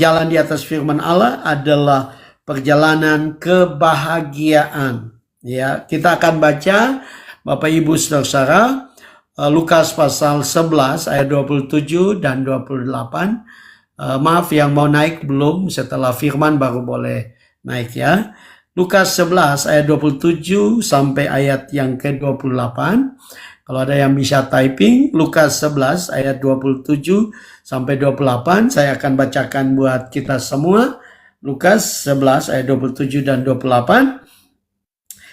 berjalan di atas firman Allah adalah perjalanan kebahagiaan. Ya, kita akan baca Bapak Ibu Saudara-saudara Lukas pasal 11 ayat 27 dan 28. Maaf yang mau naik belum, setelah firman baru boleh naik ya. Lukas 11 ayat 27 sampai ayat yang ke-28. Kalau ada yang bisa typing, Lukas 11 ayat 27 sampai 28, saya akan bacakan buat kita semua. Lukas 11 ayat 27 dan 28.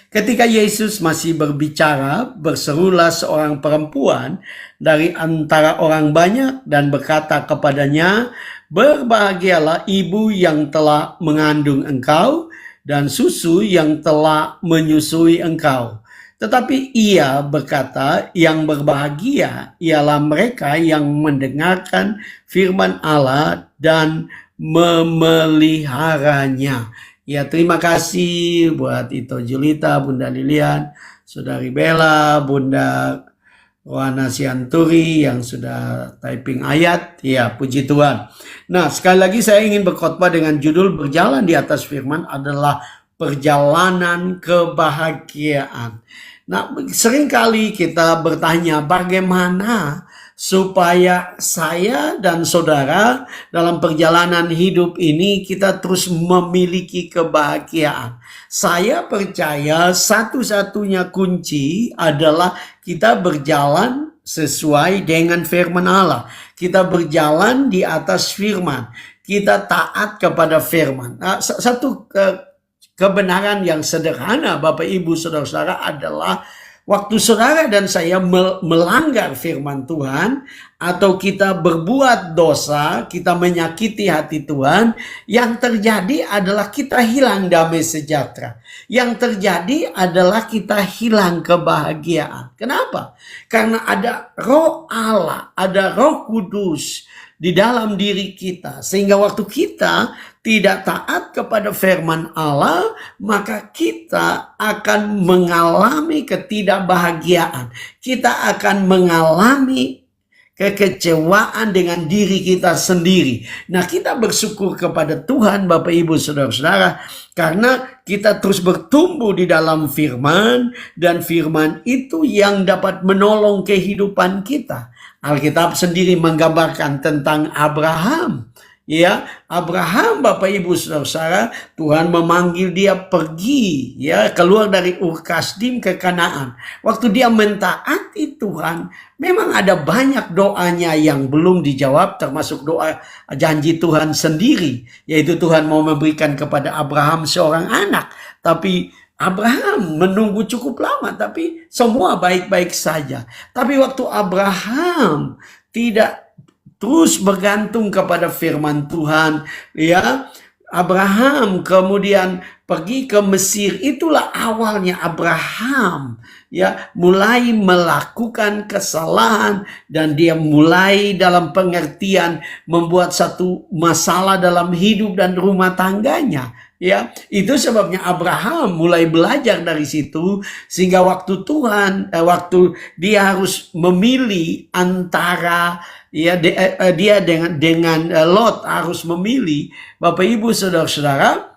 Ketika Yesus masih berbicara, berserulah seorang perempuan dari antara orang banyak dan berkata kepadanya, "Berbahagialah ibu yang telah mengandung engkau dan susu yang telah menyusui engkau." Tetapi ia berkata, yang berbahagia ialah mereka yang mendengarkan firman Allah dan memeliharanya. Ya, terima kasih buat Ito Julita, Bunda Lilian, Saudari Bella, Bunda Rohana Sianturi yang sudah typing ayat. Ya, puji Tuhan. Nah, sekali lagi saya ingin berkhotbah dengan judul berjalan di atas firman adalah perjalanan kebahagiaan. Nah, seringkali kita bertanya bagaimana supaya saya dan saudara dalam perjalanan hidup ini kita terus memiliki kebahagiaan. Saya percaya satu-satunya kunci adalah kita berjalan sesuai dengan firman Allah. Kita berjalan di atas firman. Kita taat kepada firman. Nah, satu kebenaran yang sederhana Bapak Ibu Saudara-saudara adalah waktu saudara dan saya melanggar firman Tuhan atau kita berbuat dosa, kita menyakiti hati Tuhan, yang terjadi adalah kita hilang damai sejahtera. Yang terjadi adalah kita hilang kebahagiaan. Kenapa? Karena ada Roh Allah, ada Roh Kudus di dalam diri kita. Sehingga waktu kita tidak taat kepada firman Allah, maka kita akan mengalami ketidakbahagiaan. Kita akan mengalami kekecewaan dengan diri kita sendiri. Nah, kita bersyukur kepada Tuhan Bapak Ibu Saudara-saudara karena kita terus bertumbuh di dalam firman dan firman itu yang dapat menolong kehidupan kita. Alkitab sendiri menggambarkan tentang Abraham. Ya, Abraham Bapak Ibu Saudara, Tuhan memanggil dia pergi ya keluar dari Ur Kasdim ke Kanaan. Waktu dia mentaati Tuhan, memang ada banyak doanya yang belum dijawab, termasuk doa janji Tuhan sendiri, yaitu Tuhan mau memberikan kepada Abraham seorang anak. Tapi Abraham menunggu cukup lama, tapi semua baik-baik saja. Tapi waktu Abraham tidak terus bergantung kepada firman Tuhan, ya, Abraham kemudian pergi ke Mesir. Itulah awalnya Abraham ya mulai melakukan kesalahan dan dia mulai dalam pengertian membuat satu masalah dalam hidup dan rumah tangganya. Ya, itu sebabnya Abraham mulai belajar dari situ sehingga waktu waktu dia harus memilih antara ya dia dengan Lot harus memilih. Bapak Ibu Saudara-saudara,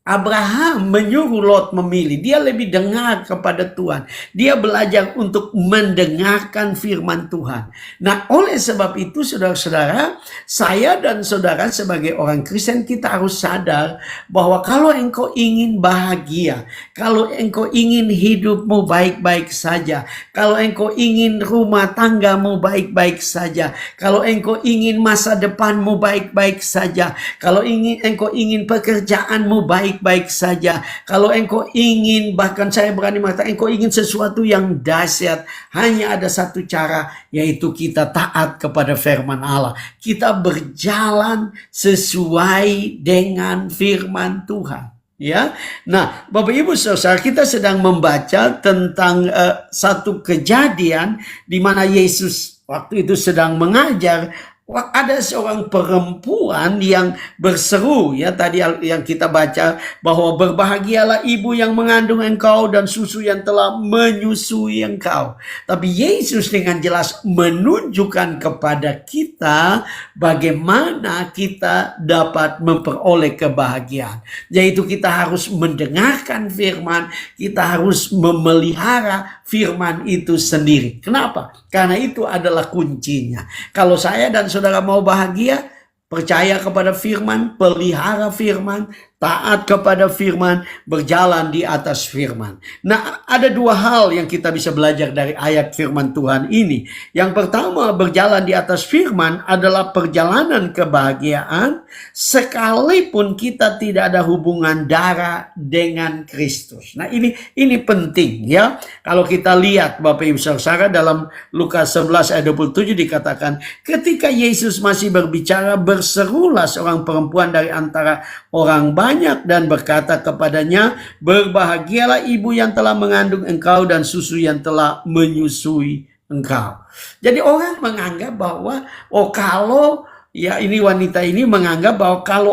Abraham menyuruh Lot memilih. Dia lebih dengar kepada Tuhan. Dia belajar untuk mendengarkan firman Tuhan. Nah, oleh sebab itu saudara-saudara, saya dan saudara sebagai orang Kristen kita harus sadar bahwa kalau engkau ingin bahagia, kalau engkau ingin hidupmu baik-baik saja, kalau engkau ingin rumah tanggamu baik-baik saja, kalau engkau ingin masa depanmu baik-baik saja, kalau engkau ingin pekerjaanmu baik-baik saja, kalau engkau ingin, bahkan saya berani mengatakan engkau ingin sesuatu yang dahsyat, hanya ada satu cara, yaitu kita taat kepada firman Allah. Kita berjalan sesuai dengan firman Tuhan. Ya, nah Bapak Ibu Saudara, kita sedang membaca tentang satu kejadian di mana Yesus waktu itu sedang mengajar ada seorang perempuan yang berseru, ya tadi yang kita baca, bahwa berbahagialah ibu yang mengandung engkau dan susu yang telah menyusui engkau. Tapi Yesus dengan jelas menunjukkan kepada kita bagaimana kita dapat memperoleh kebahagiaan. Yaitu kita harus mendengarkan firman, kita harus memelihara firman itu sendiri. Kenapa? Karena itu adalah kuncinya. Kalau saya dan saudara mau bahagia, percaya kepada firman, pelihara firman, taat kepada firman, berjalan di atas firman. Nah, ada dua hal yang kita bisa belajar dari ayat firman Tuhan ini. Yang pertama, berjalan di atas firman adalah perjalanan kebahagiaan sekalipun kita tidak ada hubungan darah dengan Kristus. Nah, ini penting ya. Kalau kita lihat Bapak Ibu Saudara, dalam Lukas 11 ayat 27 dikatakan, ketika Yesus masih berbicara, berserulah seorang perempuan dari antara orang banyak dan berkata kepadanya, berbahagialah ibu yang telah mengandung engkau dan susu yang telah menyusui engkau. Jadi orang menganggap bahwa kalau ya ini wanita ini menganggap bahwa kalau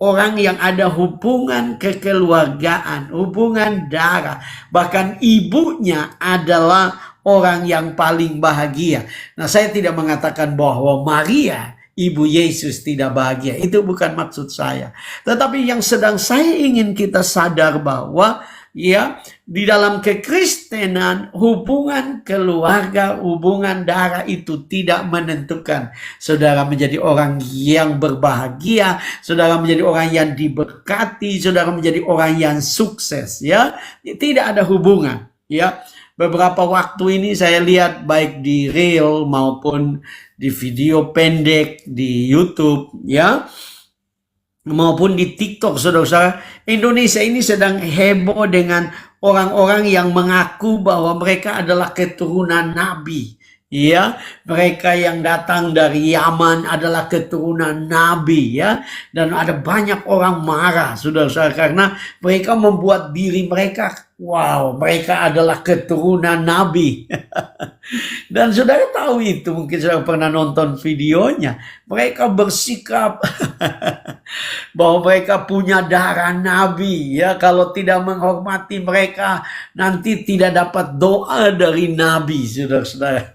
orang yang ada hubungan kekeluargaan, hubungan darah, bahkan ibunya adalah orang yang paling bahagia. Nah, saya tidak mengatakan bahwa Maria Ibu Yesus tidak bahagia. Itu bukan maksud saya. Tetapi yang sedang saya ingin kita sadar bahwa ya di dalam kekristenan hubungan keluarga, hubungan darah itu tidak menentukan saudara menjadi orang yang berbahagia, saudara menjadi orang yang diberkati, saudara menjadi orang yang sukses, ya. Tidak ada hubungan, ya. Beberapa waktu ini saya lihat baik di reel maupun di video pendek di YouTube, ya, maupun di TikTok, saudara-saudara, Indonesia ini sedang heboh dengan orang-orang yang mengaku bahwa mereka adalah keturunan nabi. Ya, mereka yang datang dari Yaman adalah keturunan nabi, ya. Dan ada banyak orang marah, saudara-saudara, karena mereka membuat diri mereka, wow, mereka adalah keturunan nabi. Dan saudara tahu itu, mungkin saudara pernah nonton videonya. Mereka bersikap bahwa mereka punya darah nabi, ya. Kalau tidak menghormati mereka, nanti tidak dapat doa dari nabi, saudara-saudara.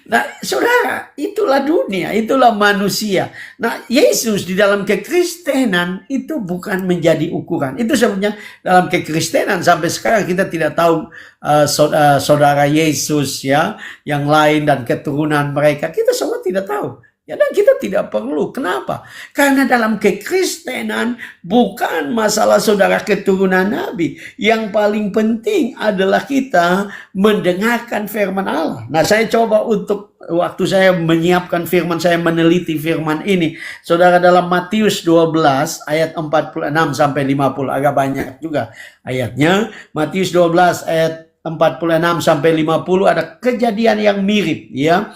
Nah, saudara, itulah dunia, itulah manusia. Nah, Yesus di dalam kekristenan itu bukan menjadi ukuran. Itu sebabnya dalam kekristenan sampai sekarang kita tidak tahu saudara Yesus, ya, yang lain dan keturunan mereka. Kita semua tidak tahu. Ya, dan kita tidak perlu. Kenapa? Karena dalam kekristenan bukan masalah saudara keturunan nabi. Yang paling penting adalah kita mendengarkan firman Allah. Nah, saya coba untuk waktu saya menyiapkan firman, saya meneliti firman ini. Saudara, dalam Matius 12 ayat 46 sampai 50, agak banyak juga ayatnya. Matius 12 ayat 46 sampai 50 ada kejadian yang mirip, ya.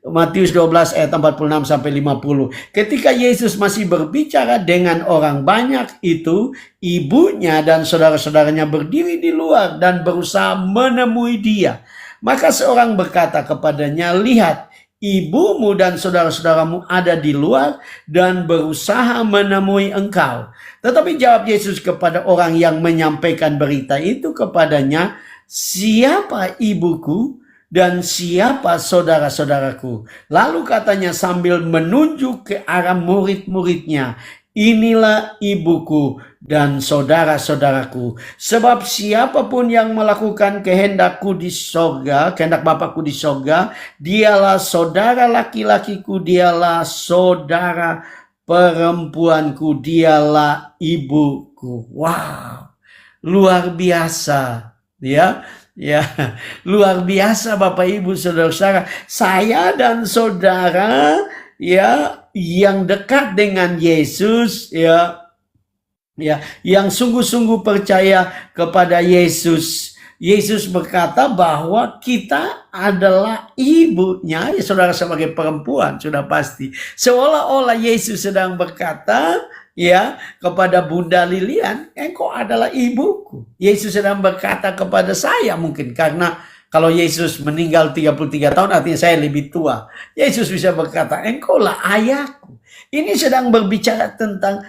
Matius 12 ayat 46 sampai 50. Ketika Yesus masih berbicara dengan orang banyak itu, ibunya dan saudara-saudaranya berdiri di luar dan berusaha menemui dia. Maka seorang berkata kepadanya, lihat, ibumu dan saudara-saudaramu ada di luar dan berusaha menemui engkau. Tetapi jawab Yesus kepada orang yang menyampaikan berita itu kepadanya, siapa ibuku dan siapa saudara-saudaraku? Lalu katanya sambil menunjuk ke arah murid-muridnya, inilah ibuku dan saudara-saudaraku. Sebab siapapun yang melakukan kehendakku di sorga, kehendak Bapakku di sorga, dialah saudara laki-lakiku, dialah saudara perempuanku, dialah ibuku. Wow, luar biasa, ya. Ya, luar biasa Bapak Ibu Saudara-saudara. Saya dan saudara, ya, yang dekat dengan Yesus, ya, yang sungguh-sungguh percaya kepada Yesus. Yesus berkata bahwa kita adalah ibunya, ya, saudara, sebagai perempuan sudah pasti. Seolah-olah Yesus sedang berkata, ya, kepada Bunda Lilian, engkau adalah ibuku. Yesus sedang berkata kepada saya, mungkin karena Kalau Yesus meninggal 33 tahun artinya saya lebih tua. Yesus bisa berkata, engkau lah ayahku. Ini sedang berbicara tentang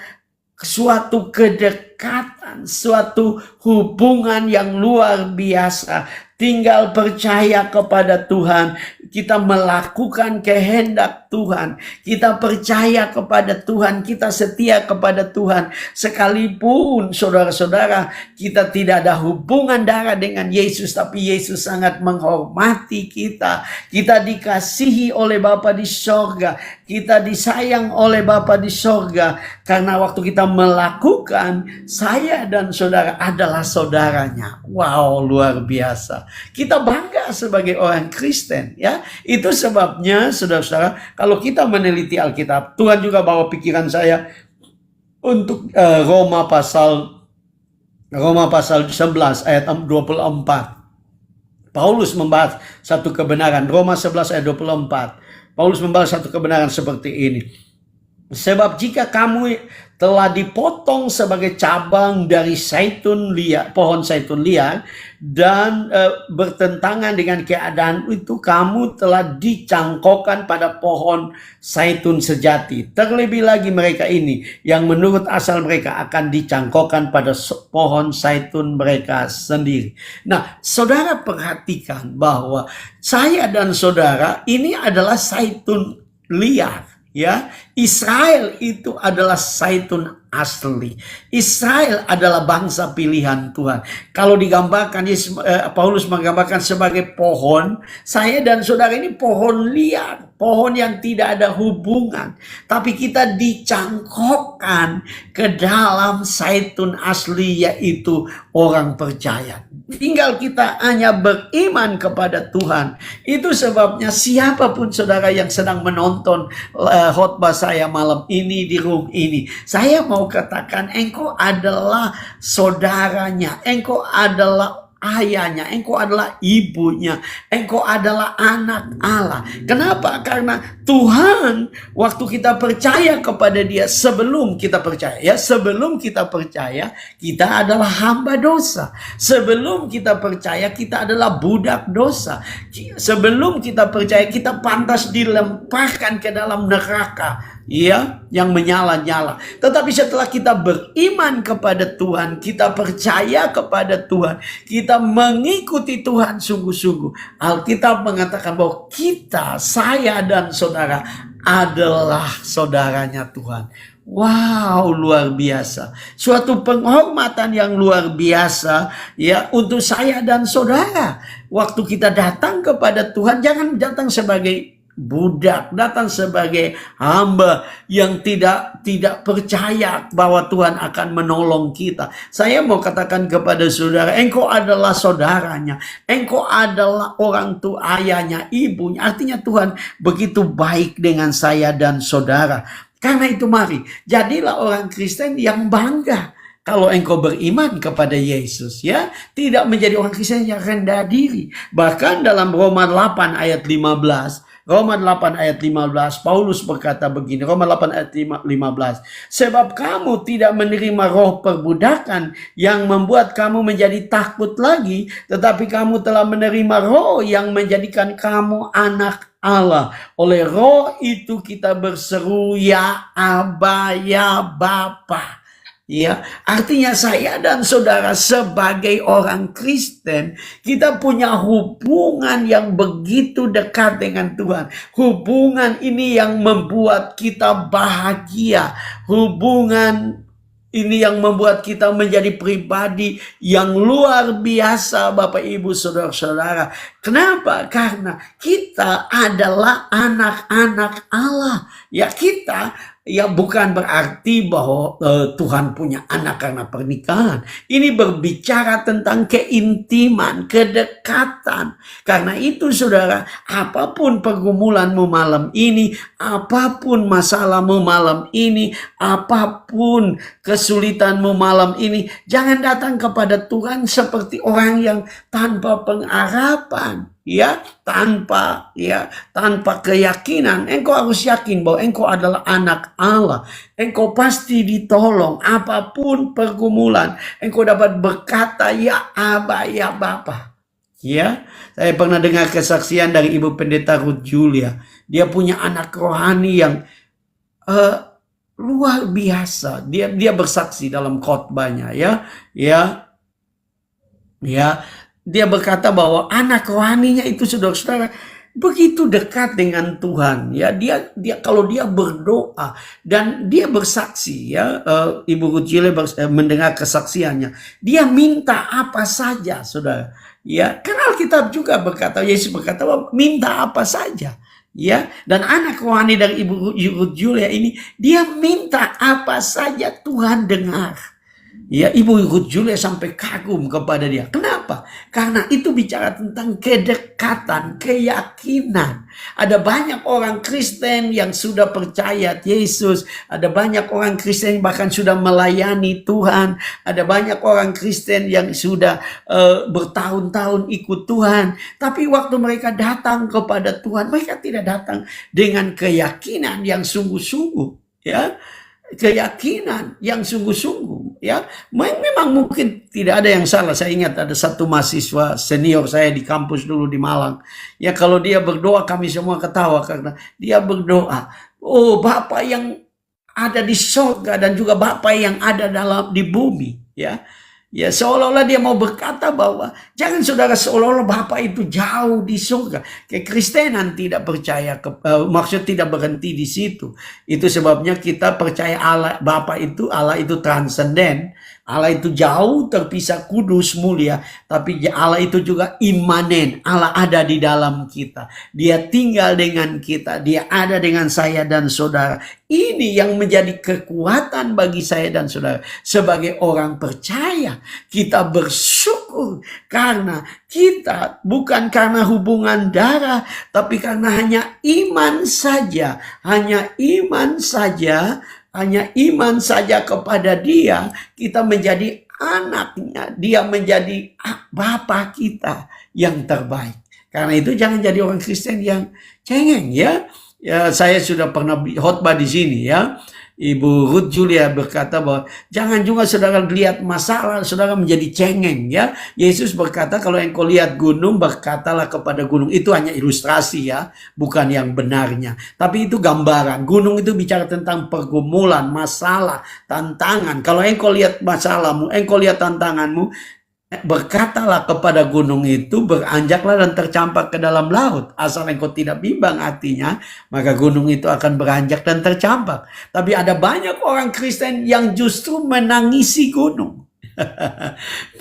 suatu kedekatan, suatu hubungan yang luar biasa. Tinggal percaya kepada Tuhan, kita melakukan kehendak Tuhan, kita percaya kepada Tuhan, kita setia kepada Tuhan. Sekalipun saudara-saudara, kita tidak ada hubungan darah dengan Yesus, tapi Yesus sangat menghormati kita. Kita dikasihi oleh Bapa di sorga, kita disayang oleh Bapa di sorga. Karena waktu kita melakukan, saya dan saudara adalah saudaranya. Wow, luar biasa. Kita bangga sebagai orang Kristen, ya. Itu sebabnya saudara-saudara, kalau kita meneliti Alkitab, Tuhan juga bawa pikiran saya untuk Roma pasal 11 ayat 24. Paulus membahas satu kebenaran. Roma 11 ayat 24. Paulus membahas satu kebenaran seperti ini. Sebab jika kamu telah dipotong sebagai cabang dari pohon zaitun liar, dan bertentangan dengan keadaan itu, kamu telah dicangkokkan pada pohon zaitun sejati. Terlebih lagi mereka ini, yang menurut asal mereka akan dicangkokkan pada pohon zaitun mereka sendiri. Nah, saudara perhatikan bahwa saya dan saudara ini adalah zaitun liar. Ya, Israel itu adalah zaitun asli. Israel adalah bangsa pilihan Tuhan. Kalau digambarkan, Paulus menggambarkan sebagai pohon, saya dan saudara ini pohon liar, pohon yang tidak ada hubungan. Tapi kita dicangkokkan ke dalam zaitun asli, yaitu orang percaya. Tinggal kita hanya beriman kepada Tuhan. Itu sebabnya siapapun saudara yang sedang menonton khotbah saya malam ini di room ini, saya mau katakan, engkau adalah saudaranya, engkau adalah ayahnya, engkau adalah ibunya, engkau adalah anak Allah. Kenapa? Karena Tuhan, waktu kita percaya kepada Dia, sebelum kita percaya, kita adalah hamba dosa. Sebelum kita percaya, kita adalah budak dosa. Sebelum kita percaya, kita pantas dilemparkan ke dalam neraka, ya, yang menyala-nyala. Tetapi setelah kita beriman kepada Tuhan, kita percaya kepada Tuhan, kita mengikuti Tuhan sungguh-sungguh, Alkitab mengatakan bahwa kita, saya dan saudara adalah saudaranya Tuhan. Wow, luar biasa. Suatu penghormatan yang luar biasa, ya, untuk saya dan saudara. Waktu kita datang kepada Tuhan, jangan datang sebagai budak, datang sebagai hamba yang tidak percaya bahwa Tuhan akan menolong kita. Saya mau katakan kepada saudara, engkau adalah saudaranya, engkau adalah orang tua, ayahnya, ibunya. Artinya Tuhan begitu baik dengan saya dan saudara. Karena itu mari, jadilah orang Kristen yang bangga. Kalau engkau beriman kepada Yesus, ya, tidak menjadi orang Kristen yang rendah diri. Bahkan dalam Roma 8 ayat 15, Paulus berkata begini, Roma 8 ayat 15, sebab kamu tidak menerima roh perbudakan yang membuat kamu menjadi takut lagi, tetapi kamu telah menerima roh yang menjadikan kamu anak Allah. Oleh roh itu kita berseru, ya Aba, ya Bapa. Ya, artinya saya dan saudara sebagai orang Kristen, kita punya hubungan yang begitu dekat dengan Tuhan. Hubungan ini yang membuat kita bahagia. Hubungan ini yang membuat kita menjadi pribadi yang luar biasa, Bapak Ibu Saudara-saudara. Kenapa? Karena kita adalah anak-anak Allah. Ya, kita, ya, bukan berarti bahwa Tuhan punya anak karena pernikahan. Ini berbicara tentang keintiman, kedekatan. Karena itu saudara, apapun pergumulanmu malam ini, apapun masalahmu malam ini, apapun kesulitanmu malam ini, jangan datang kepada Tuhan seperti orang yang tanpa pengharapan. Ya, tanpa keyakinan. Engkau harus yakin bahwa engkau adalah anak Allah. Engkau pasti ditolong apapun pergumulan. Engkau dapat berkata, ya Aba, ya Bapa. Ya, saya pernah dengar kesaksian dari Ibu Pendeta Ruth Julia. Dia punya anak rohani yang luar biasa. Dia bersaksi dalam khotbahnya, ya. Dia berkata bahwa anak rohaninya itu, saudara-saudara, begitu dekat dengan Tuhan, ya. Dia kalau dia berdoa dan dia bersaksi, ya, Ibu Ruth Julia mendengar kesaksiannya, dia minta apa saja, saudara. Ya, karena Alkitab juga berkata, Yesus berkata bahwa minta apa saja. Ya, dan anak rohani dari Ibu Ruth Julia ini, dia minta apa saja Tuhan dengar. Ya, Ibu Ruth Julia sampai kagum kepada dia. Kenapa? Karena itu bicara tentang kedekatan, keyakinan. Ada banyak orang Kristen yang sudah percaya Yesus. Ada banyak orang Kristen yang bahkan sudah melayani Tuhan. Ada banyak orang Kristen yang sudah bertahun-tahun ikut Tuhan. Tapi waktu mereka datang kepada Tuhan, mereka tidak datang dengan keyakinan yang sungguh-sungguh. Ya, keyakinan yang sungguh-sungguh, ya. Memang mungkin tidak ada yang salah. Saya ingat ada satu mahasiswa senior saya di kampus dulu di Malang. Ya, kalau dia berdoa kami semua ketawa karena dia berdoa, oh Bapa yang ada di surga dan juga Bapa yang ada di bumi, ya. Ya, seolah-olah dia mau berkata bahwa jangan saudara seolah-olah Bapa itu jauh di surga. Kekristenan tidak percaya, maksud tidak berhenti di situ. Itu sebabnya kita percaya Allah Bapa itu, Allah itu transenden. Allah itu jauh, terpisah, kudus, mulia. Tapi Allah itu juga imanen. Allah ada di dalam kita. Dia tinggal dengan kita. Dia ada dengan saya dan saudara. Ini yang menjadi kekuatan bagi saya dan saudara. Sebagai orang percaya, kita bersyukur karena kita bukan karena hubungan darah, tapi karena hanya iman saja. Hanya iman saja. Hanya iman saja kepada dia, kita menjadi anaknya. Dia menjadi Bapa kita yang terbaik. Karena itu jangan jadi orang Kristen yang cengeng, ya. Ya, saya sudah pernah khotbah di sini, ya. Ibu Ruth Julia berkata bahwa jangan juga saudara lihat masalah, saudara menjadi cengeng, ya. Yesus berkata kalau engkau lihat gunung, berkatalah kepada gunung. Itu hanya ilustrasi, ya, bukan yang benarnya. Tapi itu gambaran. Gunung itu bicara tentang pergumulan, masalah, tantangan. Kalau engkau lihat masalahmu, engkau lihat tantanganmu, berkatalah kepada gunung itu, beranjaklah dan tercampak ke dalam laut. Asal engkau tidak bimbang hatinya, maka gunung itu akan beranjak dan tercampak. Tapi ada banyak orang Kristen yang justru menangisi gunung.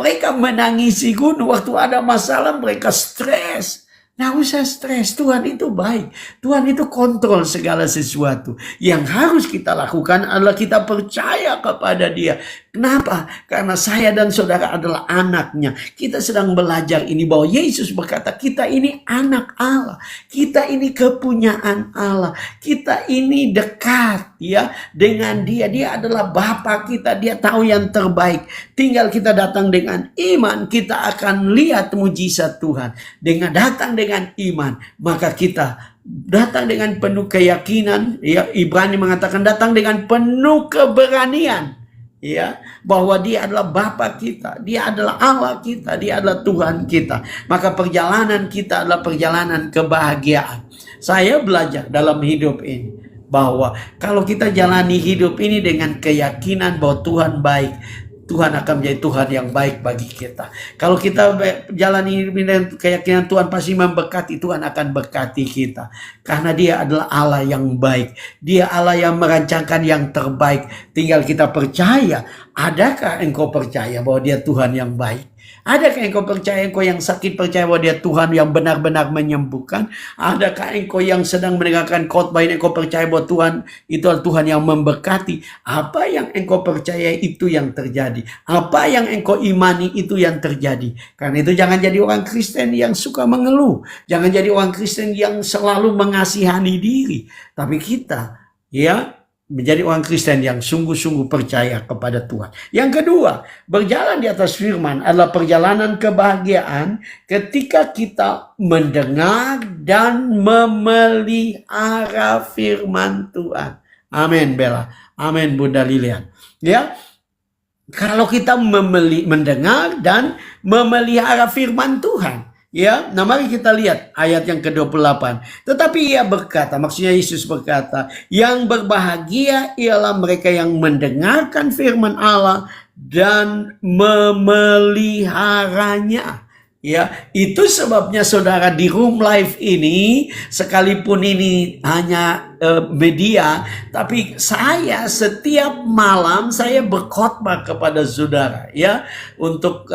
Mereka menangisi gunung. Waktu ada masalah mereka stres. Nggak usah stres, Tuhan itu baik. Tuhan itu kontrol segala sesuatu. Yang harus kita lakukan adalah kita percaya kepada dia. Kenapa? Karena saya dan saudara adalah anaknya. Kita sedang belajar ini bahwa Yesus berkata kita ini anak Allah. Kita ini kepunyaan Allah. Kita ini dekat, ya, dengan dia. Dia adalah Bapa kita. Dia tahu yang terbaik. Tinggal kita datang dengan iman. Kita akan lihat mujizat Tuhan. Dengan datang dengan iman, maka kita datang dengan penuh keyakinan, ya. Ibrani mengatakan datang dengan penuh keberanian, ya, bahwa dia adalah Bapa kita, dia adalah Allah kita, dia adalah Tuhan kita. Maka perjalanan kita adalah perjalanan kebahagiaan. Saya belajar dalam hidup ini bahwa kalau kita jalani hidup ini dengan keyakinan bahwa Tuhan baik, Tuhan akan menjadi Tuhan yang baik bagi kita. Kalau kita jalani dengan keyakinan Tuhan pasti memberkati, Tuhan akan berkati kita. Karena dia adalah Allah yang baik. Dia Allah yang merancangkan yang terbaik. Tinggal kita percaya. Adakah engkau percaya bahwa dia Tuhan yang baik? Adakah engkau percaya, engkau yang sakit percaya bahwa dia Tuhan yang benar-benar menyembuhkan? Adakah engkau yang sedang mendengarkan khotbah ini, engkau percaya bahwa Tuhan itu adalah Tuhan yang memberkati? Apa yang engkau percaya itu yang terjadi. Apa yang engkau imani itu yang terjadi. Karena itu jangan jadi orang Kristen yang suka mengeluh. Jangan jadi orang Kristen yang selalu mengasihani diri. Tapi kita, ya, menjadi orang Kristen yang sungguh-sungguh percaya kepada Tuhan. Yang kedua, berjalan di atas firman adalah perjalanan kebahagiaan ketika kita mendengar dan memelihara firman Tuhan. Amin, Bella. Amin, Bunda Lilian. Ya, kalau kita mendengar dan memelihara firman Tuhan. Ya, nah mari kita lihat ayat yang ke-28. Tetapi ia berkata, maksudnya Yesus berkata, yang berbahagia ialah mereka yang mendengarkan firman Allah dan memeliharanya. Ya, itu sebabnya saudara di Room Life ini, sekalipun ini hanya media, tapi saya setiap malam saya berkhotbah kepada saudara, ya, untuk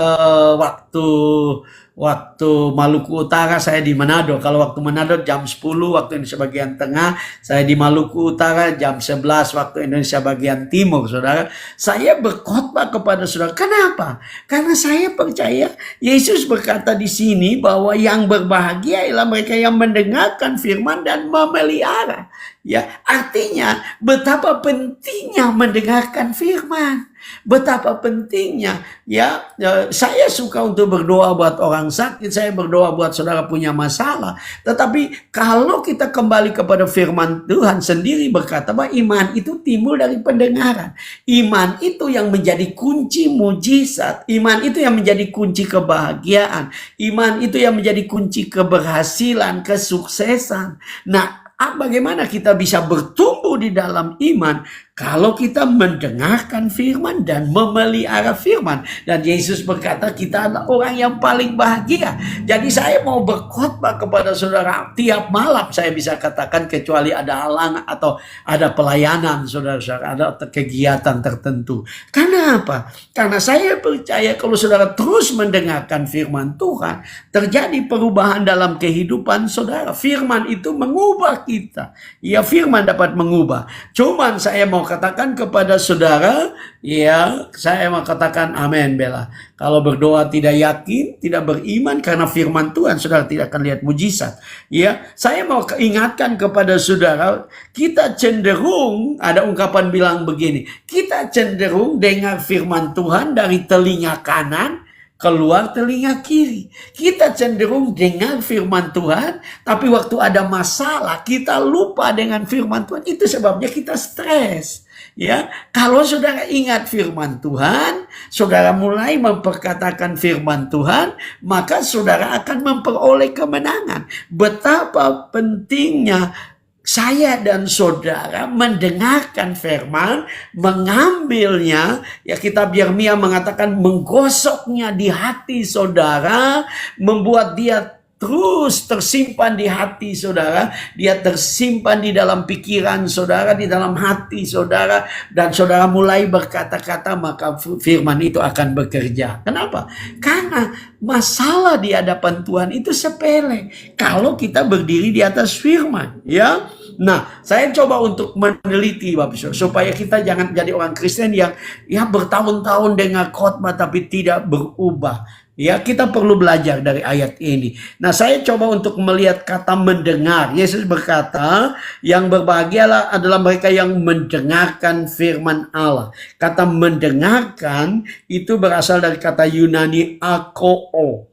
waktu Maluku Utara saya di Manado. Kalau waktu Manado jam 10 waktu Indonesia bagian tengah, saya di Maluku Utara jam 11 waktu Indonesia bagian timur, saudara. Saya berkhotbah kepada saudara. Kenapa? Karena saya percaya Yesus berkata di sini bahwa yang berbahagia ialah mereka yang mendengarkan firman dan memelihara. Ya, artinya betapa pentingnya mendengarkan firman. Betapa pentingnya, ya, saya suka untuk berdoa buat orang sakit, saya berdoa buat saudara punya masalah. Tetapi kalau kita kembali kepada firman Tuhan sendiri berkata bahwa iman itu timbul dari pendengaran. Iman itu yang menjadi kunci mujizat. Iman itu yang menjadi kunci kebahagiaan. Iman itu yang menjadi kunci keberhasilan, kesuksesan. Nah, bagaimana kita bisa bertumbuh di dalam iman kalau kita mendengarkan firman dan memelihara firman. Dan Yesus berkata kita adalah orang yang paling bahagia. Jadi saya mau berkhotbah kepada saudara tiap malam, saya bisa katakan, kecuali ada halangan atau ada pelayanan saudara-saudara, ada kegiatan tertentu. Karena apa? Karena saya percaya kalau saudara terus mendengarkan firman Tuhan, terjadi perubahan dalam kehidupan saudara. Firman itu mengubah kita. Ya, firman dapat mengubah. Cuman saya mau katakan kepada saudara, ya, saya mau katakan amin, Bella. Kalau berdoa tidak yakin, tidak beriman karena firman Tuhan, saudara tidak akan lihat mujizat. Ya, saya mau ingatkan kepada saudara, kita cenderung, ada ungkapan bilang begini, kita cenderung dengar firman Tuhan dari telinga kanan, keluar telinga kiri. Kita cenderung dengar firman Tuhan, tapi waktu ada masalah kita lupa dengan firman Tuhan. Itu sebabnya kita stres. Ya, kalau saudara ingat firman Tuhan, saudara mulai memperkatakan firman Tuhan, maka saudara akan memperoleh kemenangan. Betapa pentingnya saya dan saudara mendengarkan firman, mengambilnya, ya, kitab Yeremia mengatakan menggosoknya di hati saudara, membuat dia terus tersimpan di hati saudara, dia tersimpan di dalam pikiran saudara, di dalam hati saudara, dan saudara mulai berkata-kata, maka firman itu akan bekerja. Kenapa? Karena masalah di hadapan Tuhan itu sepele kalau kita berdiri di atas firman, ya. Nah, saya coba untuk meneliti Bapak Saudara, supaya kita jangan jadi orang Kristen yang ya bertahun-tahun dengar khotbah tapi tidak berubah. Ya, kita perlu belajar dari ayat ini. Nah, saya coba untuk melihat kata mendengar. Yesus berkata, yang berbahagialah adalah mereka yang mendengarkan firman Allah. Kata mendengarkan itu berasal dari kata Yunani akoo.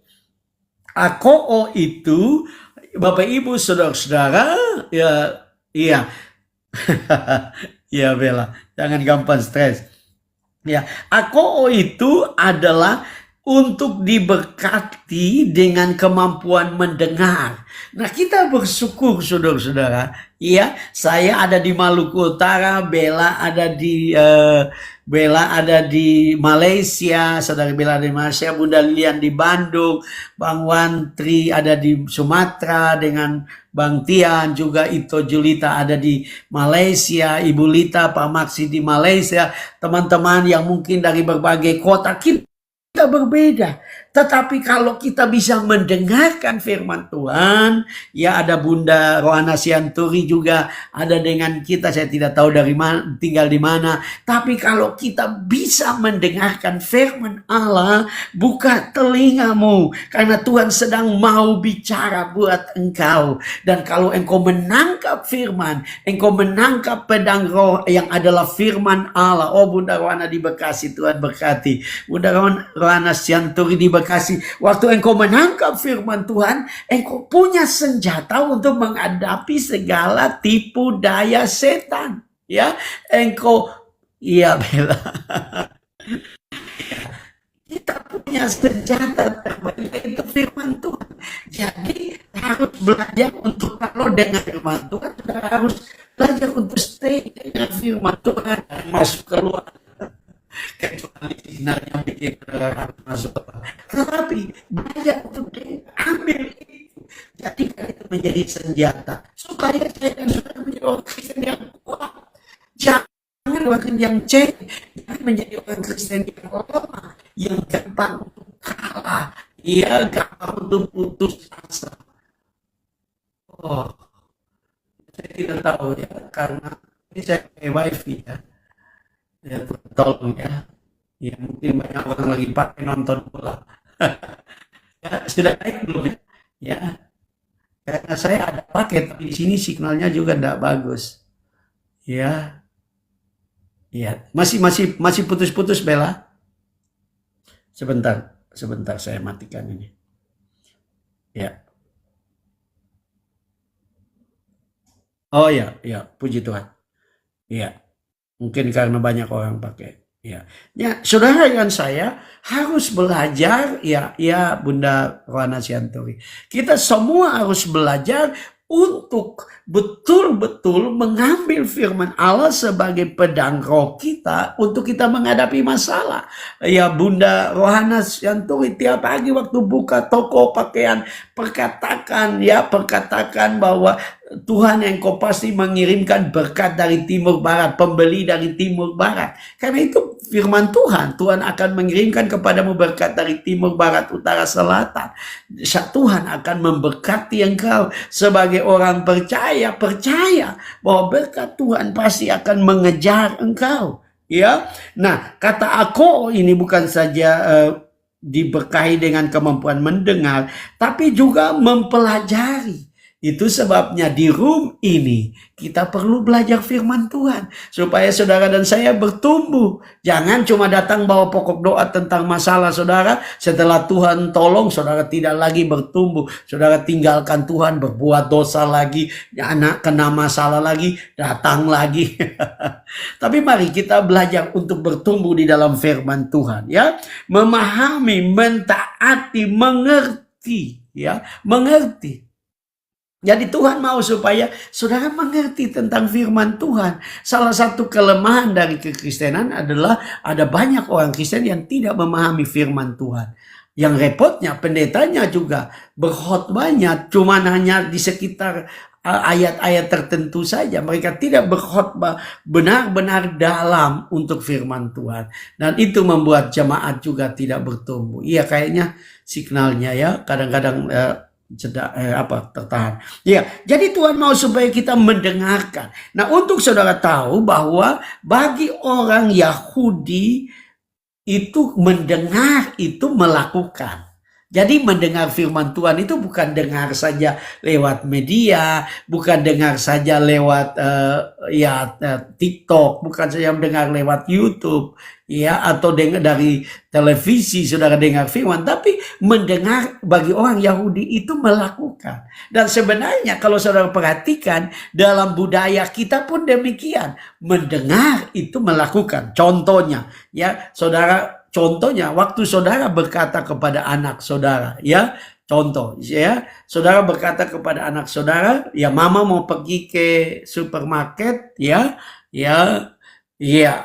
Akoo itu, Bapak Ibu Saudara-saudara, ya, iya. Ya, Bella, jangan gampang stres. Ya, akoo itu adalah untuk diberkati dengan kemampuan mendengar. Nah, kita bersyukur saudara-saudara. Ya, saya ada di Maluku Utara, Bella ada di Malaysia, saudara Bella di Malaysia, Bunda Lilian di Bandung, Bang Wantri ada di Sumatera dengan Bang Tian, juga Ito Julita ada di Malaysia, Ibu Lita, Pak Maksi di Malaysia, teman-teman yang mungkin dari berbagai kota. Kita berbeda, tetapi kalau kita bisa mendengarkan firman Tuhan, ya, ada Bunda Rohana Sianturi juga ada dengan kita, saya tidak tahu dari mana, tinggal di mana, tapi kalau kita bisa mendengarkan firman Allah, buka telingamu, karena Tuhan sedang mau bicara buat engkau. Dan kalau engkau menangkap firman, engkau menangkap pedang roh yang adalah firman Allah. Oh, Bunda Rohana di Bekasi, Tuhan berkati. Bunda Rohana Sianturi di Bekasi, waktu engkau menangkap firman Tuhan, engkau punya senjata untuk menghadapi segala tipu daya setan. Ya, engkau, iya Bella. Kita punya senjata terbaik, itu firman Tuhan. Jadi harus belajar untuk kalau dengar firman Tuhan, saudara harus belajar untuk stay dengan firman Tuhan, masuk keluar. Kecuali signalnya bikin harus masuk ke Tuhan. Tetapi belajar untuk ambil itu. Jadi itu menjadi senjata supaya saya dan saudara menjadi orang Kristen yang kuat. Jangan orang yang jangan menjadi orang Kristen yang lemah, yang gampang untuk kalah, gampang untuk putus asa. Oh, saya tidak tahu ya, karena ini saya pakai wifi ya. Ya, tolong ya. Ya, mungkin banyak orang lagi pakai nonton bola. Ya, sudah naik belum ya? Ya, karena saya ada paket, tapi di sini signalnya juga tidak bagus. Ya, ya, masih putus-putus Bella. Sebentar saya matikan ini. Ya. Oh ya, puji Tuhan. Ya. Mungkin karena banyak orang pakai. Ya, saudara dan saya harus belajar, Bunda Rohana Sianturi. Kita semua harus belajar untuk betul-betul mengambil firman Allah sebagai pedang roh kita untuk kita menghadapi masalah. Ya, Bunda Rohana Sianturi tiap pagi waktu buka toko pakaian perkatakan bahwa Tuhan yang kau pasti mengirimkan berkat dari timur barat, pembeli dari timur barat. Karena itu firman Tuhan akan mengirimkan kepadamu berkat dari timur barat, utara, selatan. Tuhan akan memberkati engkau sebagai orang percaya bahwa berkat Tuhan pasti akan mengejar engkau. Ya, nah kata aku ini bukan saja diberkahi dengan kemampuan mendengar, tapi juga mempelajari. Itu sebabnya di room ini kita perlu belajar firman Tuhan supaya saudara dan saya bertumbuh. Jangan cuma datang bawa pokok doa tentang masalah saudara, setelah Tuhan tolong saudara tidak lagi bertumbuh. Saudara tinggalkan Tuhan, berbuat dosa lagi, anak kena masalah lagi, datang lagi. Tapi mari kita belajar untuk bertumbuh di dalam firman Tuhan, ya. Memahami, mentaati, mengerti, mengerti. Jadi Tuhan mau supaya saudara mengerti tentang firman Tuhan. Salah satu kelemahan dari kekristenan adalah ada banyak orang Kristen yang tidak memahami firman Tuhan. Yang repotnya pendetanya juga berkhotbahnya cuma hanya di sekitar ayat-ayat tertentu saja. Mereka tidak berkhotbah benar-benar dalam untuk firman Tuhan. Dan itu membuat jemaat juga tidak bertumbuh. Iya, kayaknya signalnya ya kadang-kadang tertahan. Ya, jadi Tuhan mau supaya kita mendengarkan. Nah, untuk saudara tahu bahwa bagi orang Yahudi itu mendengar itu melakukan. Jadi mendengar firman Tuhan itu bukan dengar saja lewat media, bukan dengar saja lewat TikTok, bukan saja mendengar lewat YouTube, atau dengar dari televisi saudara dengar firman, tapi mendengar bagi orang Yahudi itu melakukan. Dan sebenarnya kalau saudara perhatikan dalam budaya kita pun demikian, mendengar itu melakukan. Contohnya, Contohnya, waktu saudara berkata kepada anak saudara, saudara berkata kepada anak saudara, mama mau pergi ke supermarket,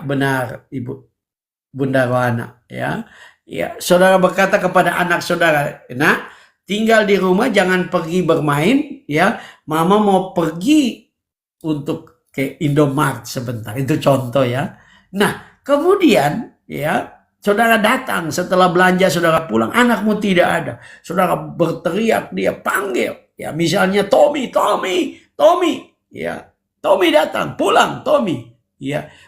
benar Ibu Bunda Rohana, saudara berkata kepada anak saudara, nak, tinggal di rumah, jangan pergi bermain, mama mau pergi untuk ke Indomaret sebentar, itu contoh ya. Nah, kemudian saudara datang setelah belanja, saudara pulang, anakmu tidak ada. Saudara berteriak, dia panggil. Misalnya Tommy. Tommy datang, pulang Tommy.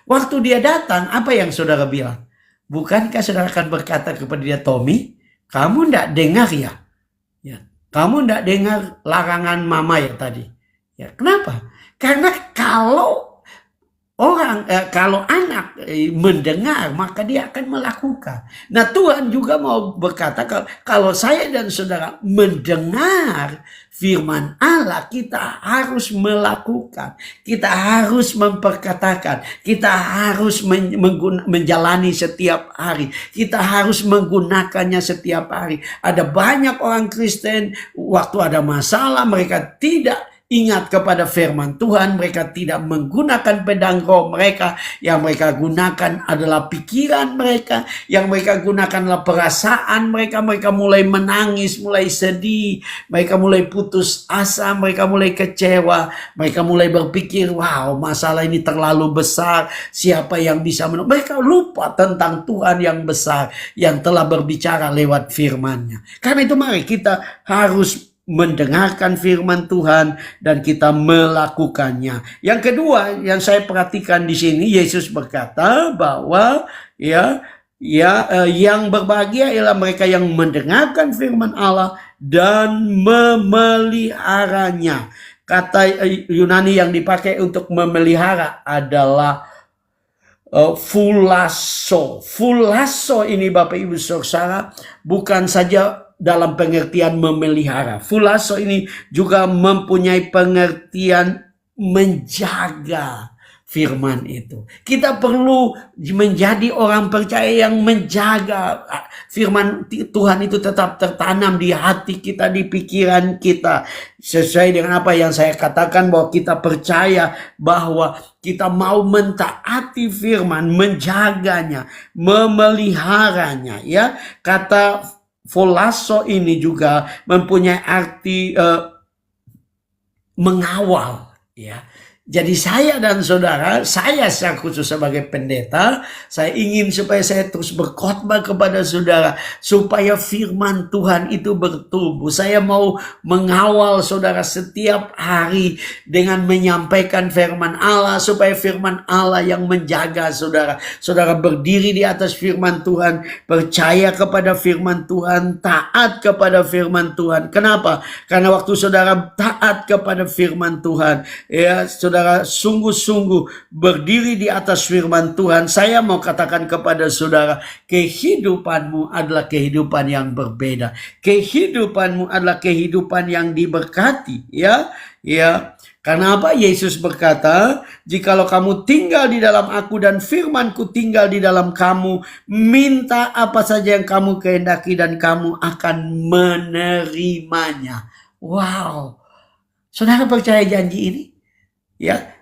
Waktu dia datang, apa yang saudara bilang? Bukankah saudara akan berkata kepada dia, Tommy, kamu tidak dengar ya? Kamu tidak dengar larangan mama ya tadi? Kenapa? Karena kalau kalau anak mendengar, maka dia akan melakukan. Nah, Tuhan juga mau berkata, kalau saya dan saudara mendengar firman Allah, kita harus melakukan, kita harus memperkatakan, kita harus menjalani setiap hari, kita harus menggunakannya setiap hari. Ada banyak orang Kristen, waktu ada masalah mereka tidak ingat kepada firman Tuhan, mereka tidak menggunakan pedang roh mereka. Yang mereka gunakan adalah pikiran mereka, yang mereka gunakan adalah perasaan mereka. Mereka mulai menangis, mulai sedih, mereka mulai putus asa, mereka mulai kecewa, mereka mulai berpikir, wow, masalah ini terlalu besar, siapa yang bisa menolong? Mereka lupa tentang Tuhan yang besar, yang telah berbicara lewat firman-Nya. Karena itu mari kita harus mendengarkan firman Tuhan dan kita melakukannya. Yang kedua yang saya perhatikan di sini, Yesus berkata bahwa yang berbahagia ialah mereka yang mendengarkan firman Allah dan memeliharanya. Kata Yunani yang dipakai untuk memelihara adalah phulasso. Phulasso ini Bapak Ibu Saudara bukan saja dalam pengertian memelihara. Phulasso ini juga mempunyai pengertian menjaga firman itu. Kita perlu menjadi orang percaya yang menjaga firman Tuhan itu tetap tertanam di hati kita, di pikiran kita. Sesuai dengan apa yang saya katakan, bahwa kita percaya bahwa kita mau mentaati firman, menjaganya, memeliharanya. Ya, kata phulasso ini juga mempunyai arti mengawal, ya. Jadi saya dan saudara, saya secara khusus sebagai pendeta, saya ingin supaya saya terus berkhotbah kepada saudara, supaya firman Tuhan itu bertumbuh. Saya mau mengawal saudara setiap hari dengan menyampaikan firman Allah, supaya firman Allah yang menjaga saudara. Saudara berdiri di atas firman Tuhan, percaya kepada firman Tuhan, taat kepada firman Tuhan. Kenapa? Karena waktu saudara taat kepada firman Tuhan, ya saudara sungguh-sungguh berdiri di atas firman Tuhan, saya mau katakan kepada saudara, kehidupanmu adalah kehidupan yang berbeda. Kehidupanmu adalah kehidupan yang diberkati, ya. Karena apa? Yesus berkata, jikalau kamu tinggal di dalam aku dan firmanku tinggal di dalam kamu, minta apa saja yang kamu kehendaki dan kamu akan menerimanya. Wow. Saudara percaya janji ini? Ya,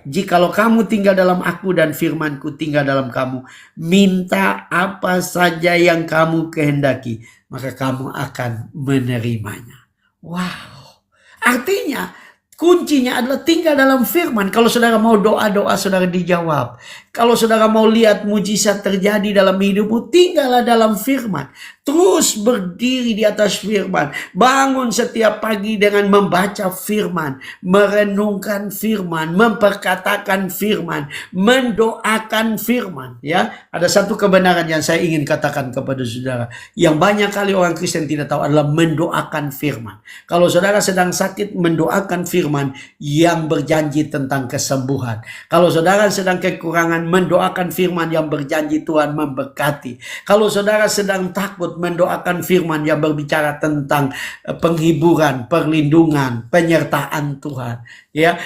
jikalau kamu tinggal dalam aku dan firmanku tinggal dalam kamu, minta apa saja yang kamu kehendaki, maka kamu akan menerimanya. Wow. Artinya kuncinya adalah tinggal dalam firman. Kalau saudara mau doa-doa saudara dijawab. Kalau saudara mau lihat mujizat terjadi dalam hidupmu, tinggallah dalam firman. Terus berdiri di atas firman. Bangun setiap pagi dengan membaca firman, merenungkan firman, memperkatakan firman, mendoakan firman. Ya, ada satu kebenaran yang saya ingin katakan kepada saudara, yang banyak kali orang Kristen tidak tahu, adalah mendoakan firman. Kalau saudara sedang sakit, mendoakan firman yang berjanji tentang kesembuhan. Kalau saudara sedang kekurangan, mendoakan firman yang berjanji Tuhan memberkati. Kalau saudara sedang takut, mendoakan firman yang berbicara tentang penghiburan, perlindungan, penyertaan Tuhan. Ya.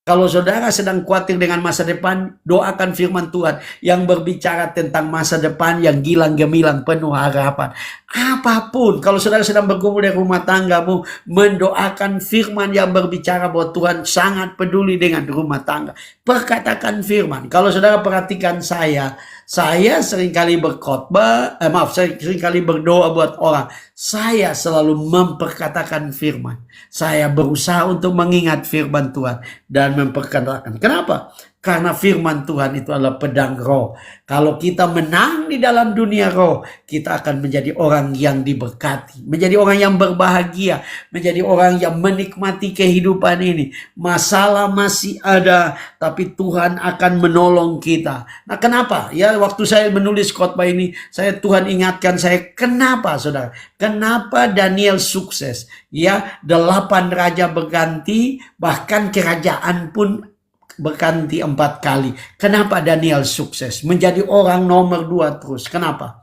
Kalau saudara sedang khawatir dengan masa depan, doakan firman Tuhan yang berbicara tentang masa depan yang gilang gemilang, penuh harapan. Apapun, kalau saudara sedang bergumul di rumah tanggamu, mendoakan firman yang berbicara bahwa Tuhan sangat peduli dengan rumah tangga. Perkatakan firman. Kalau saudara perhatikan saya seringkali berkhotbah, seringkali berdoa buat orang. Saya selalu memperkatakan firman. Saya berusaha untuk mengingat firman Tuhan dan memperkatakan. Kenapa? Karena firman Tuhan itu adalah pedang roh. Kalau kita menang di dalam dunia roh, kita akan menjadi orang yang diberkati. Menjadi orang yang berbahagia. Menjadi orang yang menikmati kehidupan ini. Masalah masih ada, tapi Tuhan akan menolong kita. Nah, kenapa? Ya, waktu saya menulis khotbah ini, Tuhan ingatkan saya, kenapa saudara? Kenapa Daniel sukses? Ya, 8 raja berganti, bahkan kerajaan pun berganti 4 kali. Kenapa Daniel sukses? Menjadi orang nomor 2 terus. Kenapa?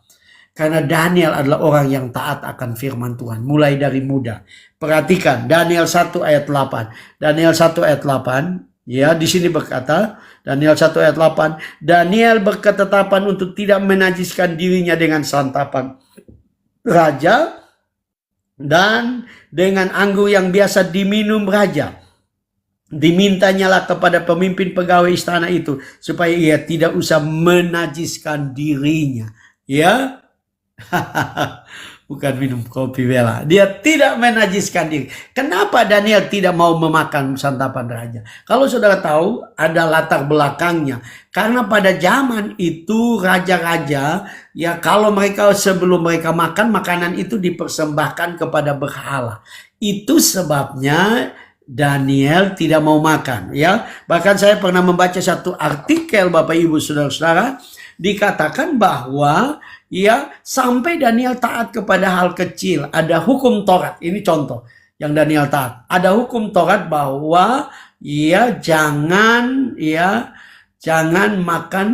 Karena Daniel adalah orang yang taat akan firman Tuhan. Mulai dari muda. Perhatikan Daniel 1 ayat 8. Daniel 1 ayat 8. Ya, di sini berkata, Daniel 1 ayat 8. Daniel berketetapan untuk tidak menajiskan dirinya dengan santapan raja dan dengan anggur yang biasa diminum raja. Dimintanyalah kepada pemimpin pegawai istana itu supaya ia tidak usah menajiskan dirinya. Ya, bukan minum kopi bela. Dia tidak menajiskan diri. Kenapa Daniel tidak mau memakan santapan raja? Kalau saudara tahu, ada latar belakangnya. Karena pada zaman itu raja-raja, ya kalau mereka sebelum mereka makan, makanan itu dipersembahkan kepada berhala. Itu sebabnya Daniel tidak mau makan, ya. Bahkan saya pernah membaca satu artikel, Bapak Ibu Saudara-saudara, dikatakan bahwa ya sampai Daniel taat kepada hal kecil. Ada hukum Taurat, ini contoh yang Daniel taat. Ada hukum Taurat bahwa ya jangan makan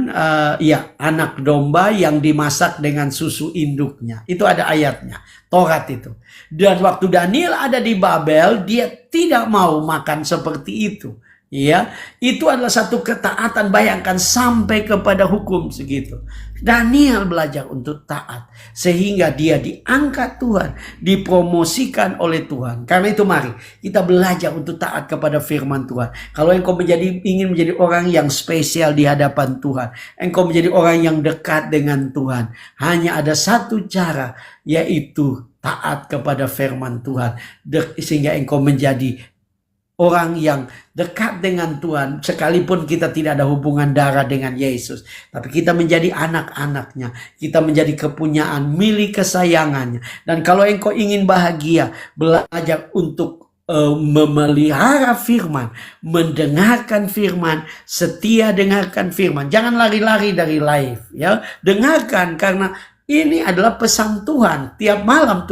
anak domba yang dimasak dengan susu induknya. Itu ada ayatnya, Taurat itu. Dan waktu Daniel ada di Babel, dia tidak mau makan seperti itu. Ya, itu adalah satu ketaatan. Bayangkan sampai kepada hukum segitu. Daniel belajar untuk taat sehingga dia diangkat Tuhan, dipromosikan oleh Tuhan. Karena itu mari kita belajar untuk taat kepada firman Tuhan. Kalau engkau ingin menjadi orang yang spesial di hadapan Tuhan, engkau menjadi orang yang dekat dengan Tuhan, hanya ada satu cara, yaitu taat kepada firman Tuhan, sehingga engkau menjadi orang yang dekat dengan Tuhan, sekalipun kita tidak ada hubungan darah dengan Yesus. Tapi kita menjadi anak-anaknya. Kita menjadi kepunyaan milik kesayangannya. Dan kalau engkau ingin bahagia, belajar untuk memelihara firman, mendengarkan firman, setia dengarkan firman. Jangan lari-lari dari live, ya. Dengarkan, karena ini adalah pesan Tuhan. Tiap malam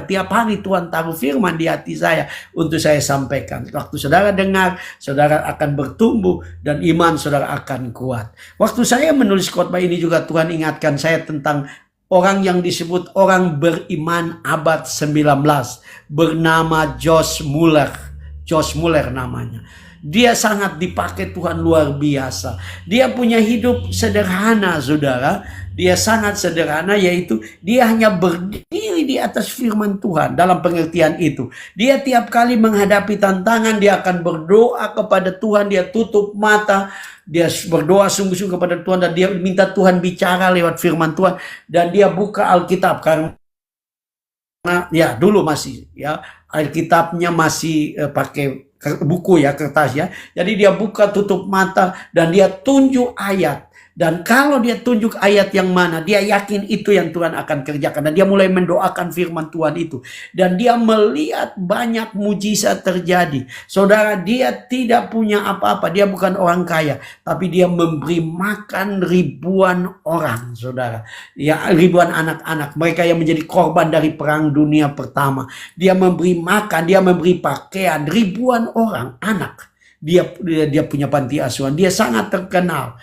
tiap hari Tuhan taruh firman di hati saya untuk saya sampaikan. Waktu saudara dengar, saudara akan bertumbuh dan iman saudara akan kuat. Waktu saya menulis khotbah ini juga Tuhan ingatkan saya tentang orang yang disebut orang beriman abad 19. Bernama Josh Muller. Josh Muller namanya. Dia sangat dipakai Tuhan luar biasa. Dia punya hidup sederhana, saudara. Dia sangat sederhana, yaitu dia hanya berdiri di atas firman Tuhan. Dalam pengertian itu, dia tiap kali menghadapi tantangan, dia akan berdoa kepada Tuhan. Dia tutup mata, dia berdoa sungguh-sungguh kepada Tuhan, dan dia minta Tuhan bicara lewat firman Tuhan. Dan dia buka Alkitab, karena ya dulu masih ya Alkitabnya masih pakai buku ya, kertas ya. Jadi dia buka tutup mata dan dia tunjuk ayat. Dan kalau dia tunjuk ayat yang mana, dia yakin itu yang Tuhan akan kerjakan. Dan dia mulai mendoakan firman Tuhan itu. Dan dia melihat banyak mujizat terjadi. Saudara, dia tidak punya apa-apa. Dia bukan orang kaya. Tapi dia memberi makan ribuan orang, saudara. Ya, ribuan anak-anak. Mereka yang menjadi korban dari Perang Dunia Pertama. Dia memberi makan, dia memberi pakaian. Ribuan orang, anak. Dia punya panti asuhan. Dia sangat terkenal.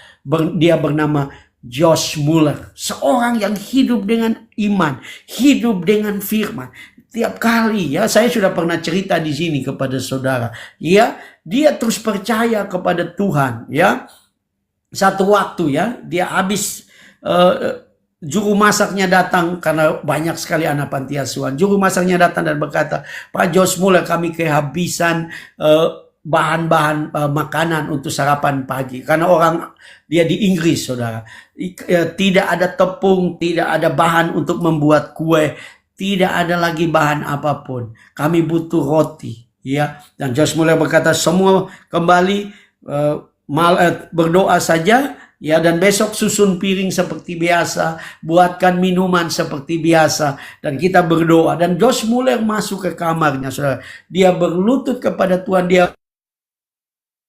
Dia bernama Josh Muller. Seorang yang hidup dengan iman, hidup dengan firman. Tiap kali ya, saya sudah pernah cerita di sini kepada saudara. Ya, dia terus percaya kepada Tuhan. Ya, satu waktu ya, dia habis juru masaknya datang karena banyak sekali anak panti asuhan. Juru masaknya datang dan berkata, Pak Josh Muller, kami kehabisan bahan-bahan makanan untuk sarapan pagi. Karena dia di Inggris, saudara. Tidak ada tepung, tidak ada bahan untuk membuat kue, tidak ada lagi bahan apapun. Kami butuh roti, ya. Dan Josh Muller berkata, semua kembali berdoa saja, ya. Dan besok susun piring seperti biasa, buatkan minuman seperti biasa, dan kita berdoa. Dan Josh Muller masuk ke kamarnya, saudara. Dia berlutut kepada Tuhan, dia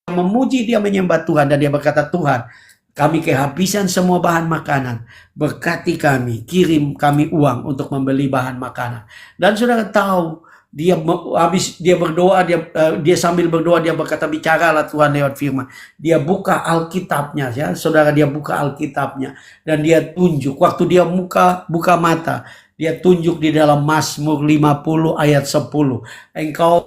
memuji, dia menyembah Tuhan, dan dia berkata, Tuhan, kami kehabisan semua bahan makanan, berkati kami, kirim kami uang untuk membeli bahan makanan. Dan saudara tahu habis dia berdoa, dia sambil berdoa dia berkata, bicaralah Tuhan lewat firman. Dia buka Alkitabnya, ya saudara, dia buka Alkitabnya dan dia tunjuk. Waktu dia buka mata, dia tunjuk di dalam Mazmur 50 ayat 10. Engkau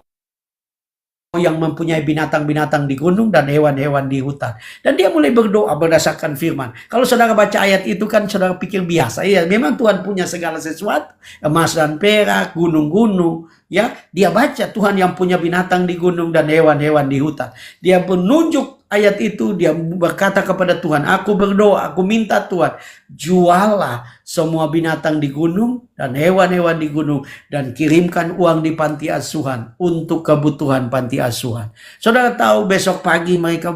yang mempunyai binatang-binatang di gunung dan hewan-hewan di hutan. Dan dia mulai berdoa berdasarkan firman. Kalau saudara baca ayat itu kan saudara pikir biasa. Iya, memang Tuhan punya segala sesuatu. Emas dan perak, gunung-gunung. Ya, dia baca Tuhan yang punya binatang di gunung dan hewan-hewan di hutan. Dia menunjuk ayat itu, dia berkata kepada Tuhan, aku berdoa, aku minta Tuhan, jualah semua binatang di gunung dan hewan-hewan di gunung dan kirimkan uang di panti asuhan untuk kebutuhan panti asuhan. Saudara tahu besok pagi mereka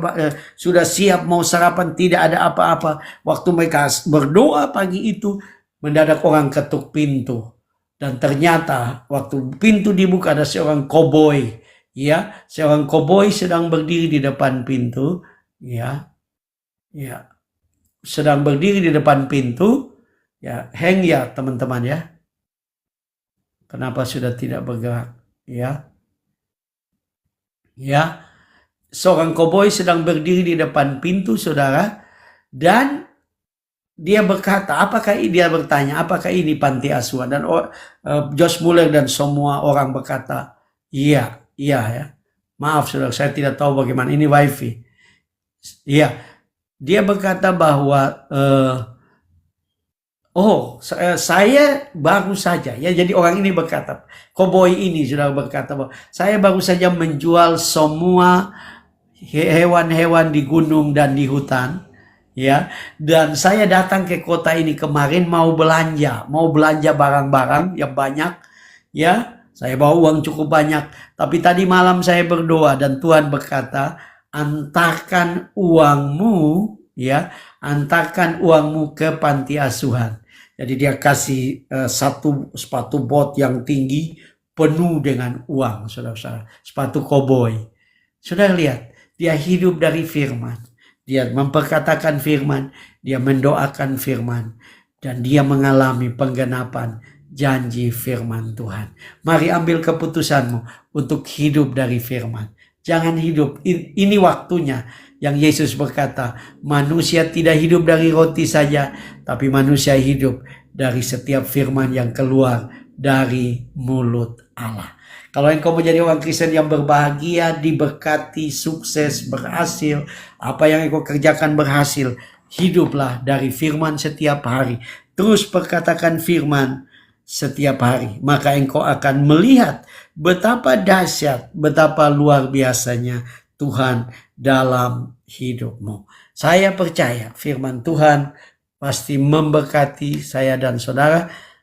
sudah siap mau sarapan, tidak ada apa-apa. Waktu mereka berdoa pagi itu, mendadak orang ketuk pintu. Dan ternyata waktu pintu dibuka ada seorang koboi. Ya, seorang koboi sedang berdiri di depan pintu, ya, sedang berdiri di depan pintu, ya, hang ya teman-teman ya. Kenapa sudah tidak bergerak, ya, seorang koboi sedang berdiri di depan pintu, saudara, dan dia berkata, dia bertanya, apakah ini panti asuhan? Dan Josh Muller dan semua orang berkata, iya ya. Maaf saudara, saya tidak tahu bagaimana, ini wifi. Iya, dia berkata bahwa saya baru saja, ya, jadi orang ini berkata, koboi ini sudah berkata bahwa saya baru saja menjual semua hewan-hewan di gunung dan di hutan, ya, dan saya datang ke kota ini kemarin mau belanja barang-barang yang banyak, ya. Saya bawa uang cukup banyak, tapi tadi malam saya berdoa dan Tuhan berkata, antarkan uangmu, ya, antarkan uangmu ke panti asuhan. Jadi dia kasih satu sepatu bot yang tinggi penuh dengan uang, saudara-saudara, sepatu koboi. Saudara lihat, dia hidup dari firman, dia memperkatakan firman, dia mendoakan firman, dan dia mengalami penggenapan janji firman Tuhan. Mari ambil keputusanmu untuk hidup dari firman. Jangan hidup, ini waktunya yang Yesus berkata, manusia tidak hidup dari roti saja, tapi manusia hidup dari setiap firman yang keluar dari mulut Allah. Kalau engkau menjadi orang Kristen yang berbahagia, diberkati, sukses, berhasil, apa yang engkau kerjakan berhasil, hiduplah dari firman setiap hari. Terus perkatakan firman setiap hari, maka engkau akan melihat betapa dahsyat, betapa luar biasanya Tuhan dalam hidupmu. Saya percaya firman Tuhan pasti memberkati saya dan saudara.